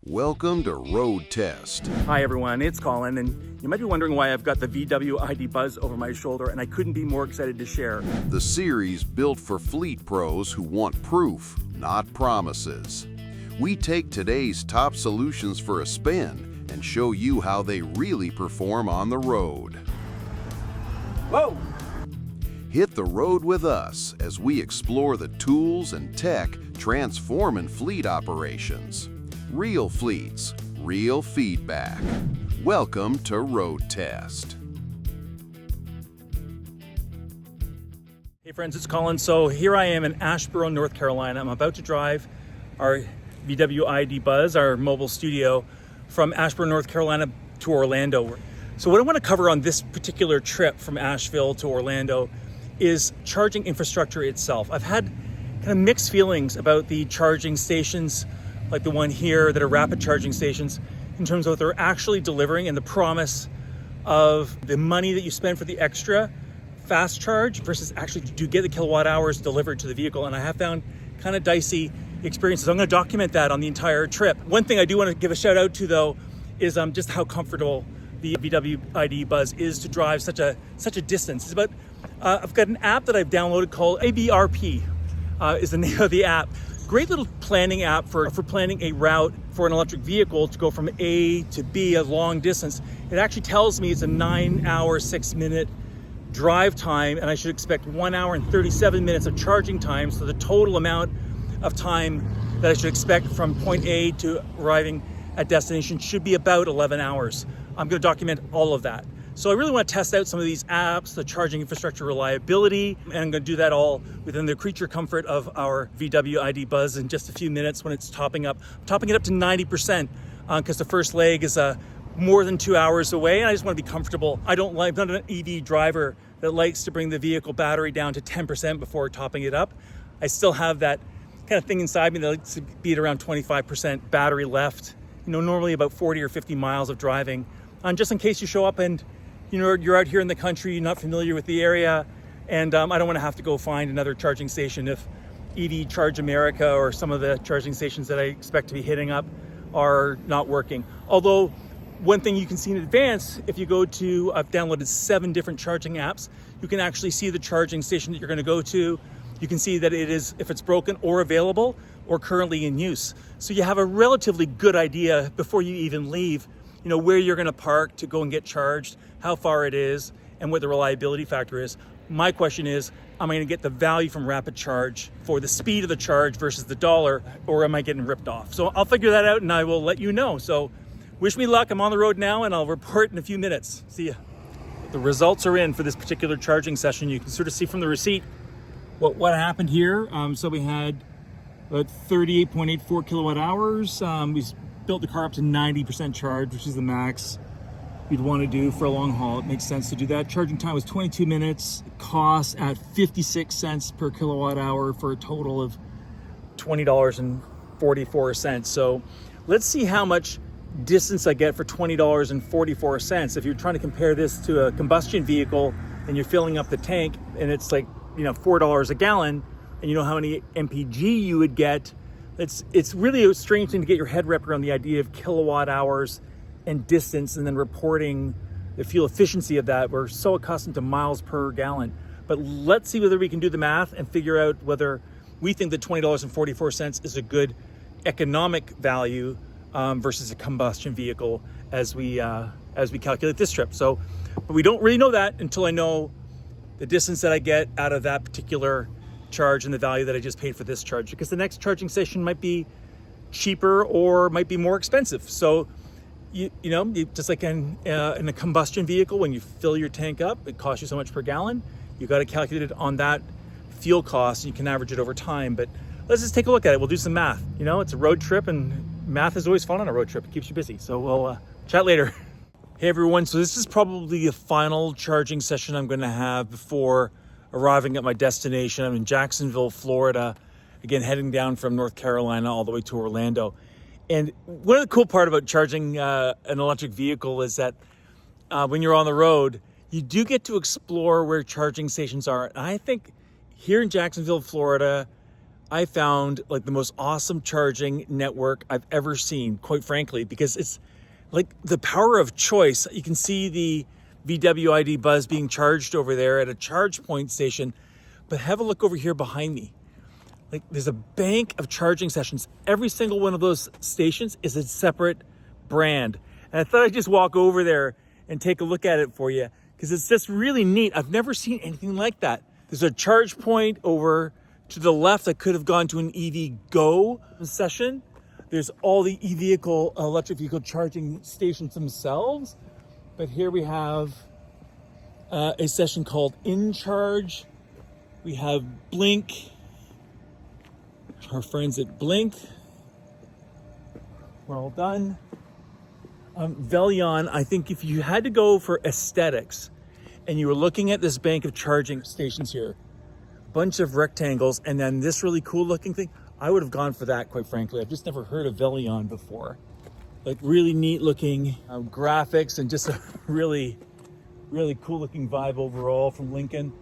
Welcome to Road Test. Hi everyone, it's Colin, and you might be wondering why I've got the VW ID Buzz over my shoulder, and I couldn't be more excited to share. The series built for fleet pros who want proof, not promises. We take today's top solutions for a spin and show you how they really perform on the road. Whoa! Hit the road with us as we explore the tools and tech transforming fleet operations. Real fleets, real feedback. Welcome to Road Test. Hey friends, it's Colin. So here I am in Asheboro, North Carolina. I'm about to drive our VW ID Buzz, our mobile studio, from Asheboro, North Carolina to Orlando. So what I want to cover on this particular trip from Asheville to Orlando is charging infrastructure itself. I've had kind of mixed feelings about the charging stations like the one here that are rapid charging stations in terms of what they're actually delivering and the promise of the money that you spend for the extra fast charge versus actually do you get the kilowatt hours delivered to the vehicle. And I have found kind of dicey experiences. I'm going to document that on the entire trip. One thing I do want to give a shout out to though is just how comfortable the VW ID Buzz is to drive such a distance. It's about I've got an app that I've downloaded called ABRP is the name of the app. Great little planning app for planning a route for an electric vehicle to go from A to B a long distance. It actually tells me it's a 9-hour, 6-minute drive time, and I should expect 1 hour and 37 minutes of charging time. So the total amount of time that I should expect from point A to arriving at destination should be about 11 hours. I'm going to document all of that. So I really want to test out some of these apps, the charging infrastructure reliability, and I'm going to do that all within the creature comfort of our VW ID Buzz in just a few minutes when it's topping up. I'm topping it up to 90% because the first leg is more than 2 hours away, and I just want to be comfortable. I'm not an EV driver that likes to bring the vehicle battery down to 10% before topping it up. I still have that kind of thing inside me that likes to be at around 25% battery left. Normally about 40 or 50 miles of driving. Just in case you show up and you're out here in the country, you're not familiar with the area, and I don't want to have to go find another charging station if EV Charge America or some of the charging stations that I expect to be hitting up are not working. Although, one thing you can see in advance, if you go to, I've downloaded 7 different charging apps, you can actually see the charging station that you're going to go to. You can see that it is, if it's broken or available or currently in use. So you have a relatively good idea before you even leave, where you're going to park to go and get charged, how far it is, and what the reliability factor is. My question is, am I going to get the value from rapid charge for the speed of the charge versus the dollar, or am I getting ripped off? So I'll figure that out and I will let you know. So wish me luck. I'm on the road now and I'll report in a few minutes. See ya. The results are in for this particular charging session. You can sort of see from the receipt what happened here. So we had about 38.84 kilowatt hours. We built the car up to 90% charge, which is the max you'd want to do for a long haul. It makes sense to do that. Charging time was 22 minutes. Cost at 56 cents per kilowatt hour for a total of $20.44. So let's see how much distance I get for $20.44. If you're trying to compare this to a combustion vehicle and you're filling up the tank and it's like, $4 a gallon, and you know how many mpg you would get, it's really a strange thing to get your head wrapped around the idea of kilowatt hours and distance and then reporting the fuel efficiency of that. We're so accustomed to miles per gallon. But let's see whether we can do the math and figure out whether we think that $20.44 is a good economic value versus a combustion vehicle as we calculate this trip. So, but we don't really know that until I know the distance that I get out of that particular charge and the value that I just paid for this charge, because the next charging station might be cheaper or might be more expensive. So you just like in a combustion vehicle, when you fill your tank up, it costs you so much per gallon. You got to calculate it on that fuel cost. You can average it over time, but let's just take a look at it. We'll do some math. It's a road trip, and math is always fun on a road trip. It keeps you busy. So we'll chat later. Hey everyone, so this is probably the final charging session I'm going to have before arriving at my destination. I'm in Jacksonville, Florida, again heading down from North Carolina all the way to Orlando. And one of the cool part about charging an electric vehicle is that when you're on the road, you do get to explore where charging stations are. And I think here in Jacksonville, Florida, I found like the most awesome charging network I've ever seen, quite frankly, because it's like the power of choice. You can see the VW ID Buzz being charged over there at a charge point station, but have a look over here behind me. Like there's a bank of charging sessions. Every single one of those stations is a separate brand. And I thought I'd just walk over there and take a look at it for you because it's just really neat. I've never seen anything like that. There's a charge point over to the left that could have gone to an EV Go session. There's all the electric vehicle charging stations themselves. But here we have a session called In Charge. We have Blink, our friends at Blink. We're all done. Velion, I think if you had to go for aesthetics and you were looking at this bank of charging stations here, a bunch of rectangles, and then this really cool looking thing, I would have gone for that, quite frankly. I've just never heard of Velion before. Like really neat looking graphics and just a really, really cool looking vibe overall from Lincoln.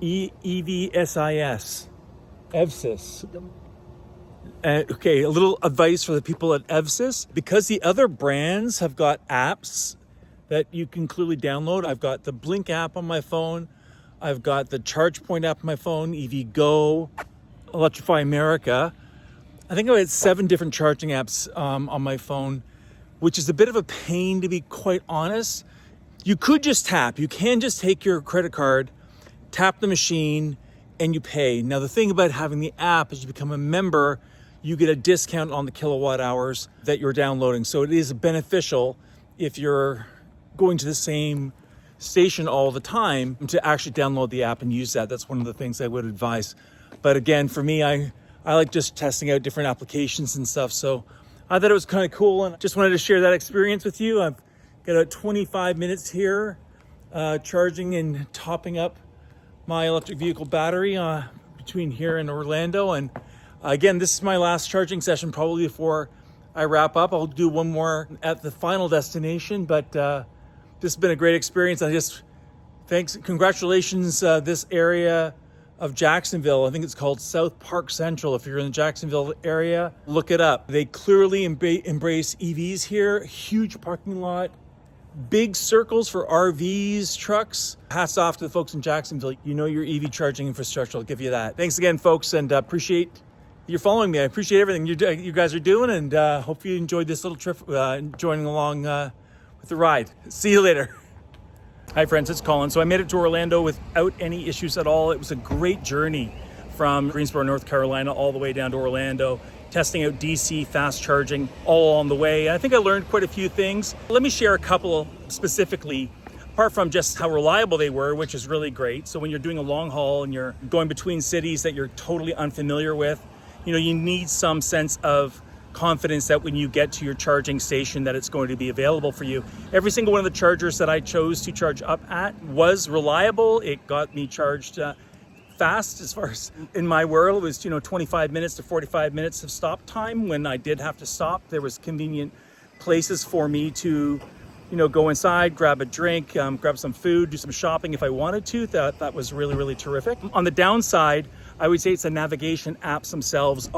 EVSIS, EVSIS. Okay, a little advice for the people at EVSIS. Because the other brands have got apps that you can clearly download. I've got the Blink app on my phone. I've got the ChargePoint app on my phone, EV Go, Electrify America. I think I had 7 different charging apps on my phone, which is a bit of a pain, to be quite honest. You could just tap. You can just take your credit card, tap the machine, and you pay. Now, the thing about having the app is you become a member, you get a discount on the kilowatt hours that you're downloading. So it is beneficial if you're going to the same station all the time to actually download the app and use that. That's one of the things I would advise. But again, for me, I like just testing out different applications and stuff. So I thought it was kind of cool and just wanted to share that experience with you. I've got about 25 minutes here charging and topping up my electric vehicle battery between here and Orlando. And again, this is my last charging session probably before I wrap up. I'll do one more at the final destination, but this has been a great experience. Congratulations, this area of Jacksonville. I think it's called South Park Central. If you're in the Jacksonville area, look it up. They clearly embrace EVs here. Huge parking lot, big circles for RVs, trucks. Hats off to the folks in Jacksonville. You know your EV charging infrastructure. I'll give you that. Thanks again, folks, and appreciate you following me. I appreciate everything you guys are doing, and hope you enjoyed this little trip, joining along with the ride. See you later. Hi friends, it's Colin. So I made it to Orlando without any issues at all. It was a great journey from Greensboro, North Carolina, all the way down to Orlando, testing out DC fast charging all along the way. I think I learned quite a few things. Let me share a couple specifically, apart from just how reliable they were, which is really great. So when you're doing a long haul and you're going between cities that you're totally unfamiliar with, you need some sense of confidence that when you get to your charging station that it's going to be available for you. Every single one of the chargers that I chose to charge up at was reliable. It got me charged fast. As far as in my world, it was 25 minutes to 45 minutes of stop time. When I did have to stop, there was convenient places for me to go inside, grab a drink, grab some food, do some shopping if I wanted to. That was really, really terrific. On the downside, I would say it's the navigation apps themselves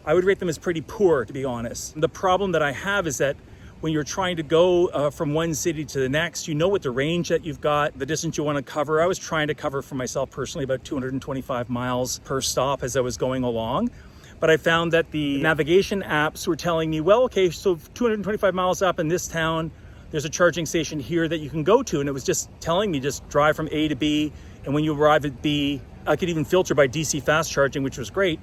I would rate them as pretty poor, to be honest. The problem that I have is that when you're trying to go from one city to the next, you know what the range that you've got, the distance you want to cover. I was trying to cover for myself personally about 225 miles per stop as I was going along. But I found that the navigation apps were telling me, well, okay, so 225 miles up in this town, there's a charging station here that you can go to. And it was just telling me, just drive from A to B. And when you arrive at B, I could even filter by DC fast charging, which was great.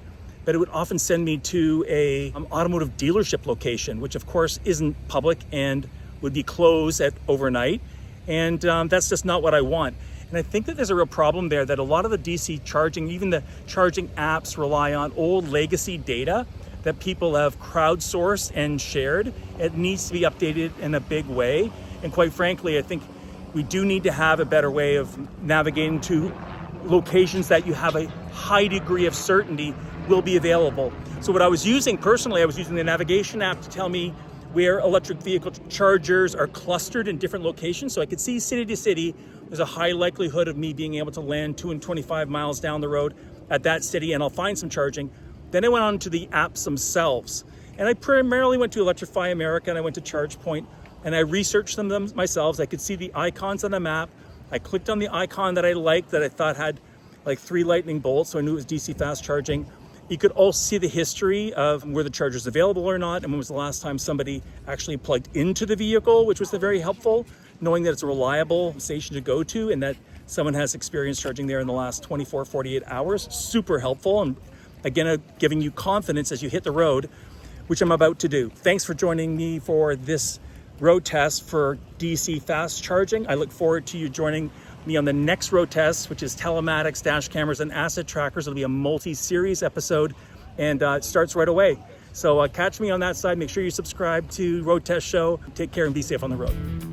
But it would often send me to a automotive dealership location, which of course isn't public and would be closed at overnight. And that's just not what I want. And I think that there's a real problem there that a lot of the DC charging, even the charging apps, rely on old legacy data that people have crowdsourced and shared. It needs to be updated in a big way. And quite frankly, I think we do need to have a better way of navigating to locations that you have a high degree of certainty will be available. So what I was using personally, I was using the navigation app to tell me where electric vehicle chargers are clustered in different locations. So I could see city to city, there's a high likelihood of me being able to land 225 miles down the road at that city, and I'll find some charging. Then I went on to the apps themselves. And I primarily went to Electrify America, and I went to ChargePoint, and I researched them myself. I could see the icons on the map. I clicked on the icon that I liked, that I thought had like 3 lightning bolts, so I knew it was DC fast charging. You could also see the history of were the chargers available or not, and when was the last time somebody actually plugged into the vehicle, which was very helpful, knowing that it's a reliable station to go to and that someone has experience charging there in the last 24, 48 hours. Super helpful, and again, giving you confidence as you hit the road, which I'm about to do. Thanks for joining me for this road test for DC fast charging. I look forward to you joining me on the next road test, which is telematics, dash cameras, and asset trackers. It'll be a multi-series episode, and it starts right away. So catch me on that side. Make sure you subscribe to Road Test Show. Take care and be safe on the road.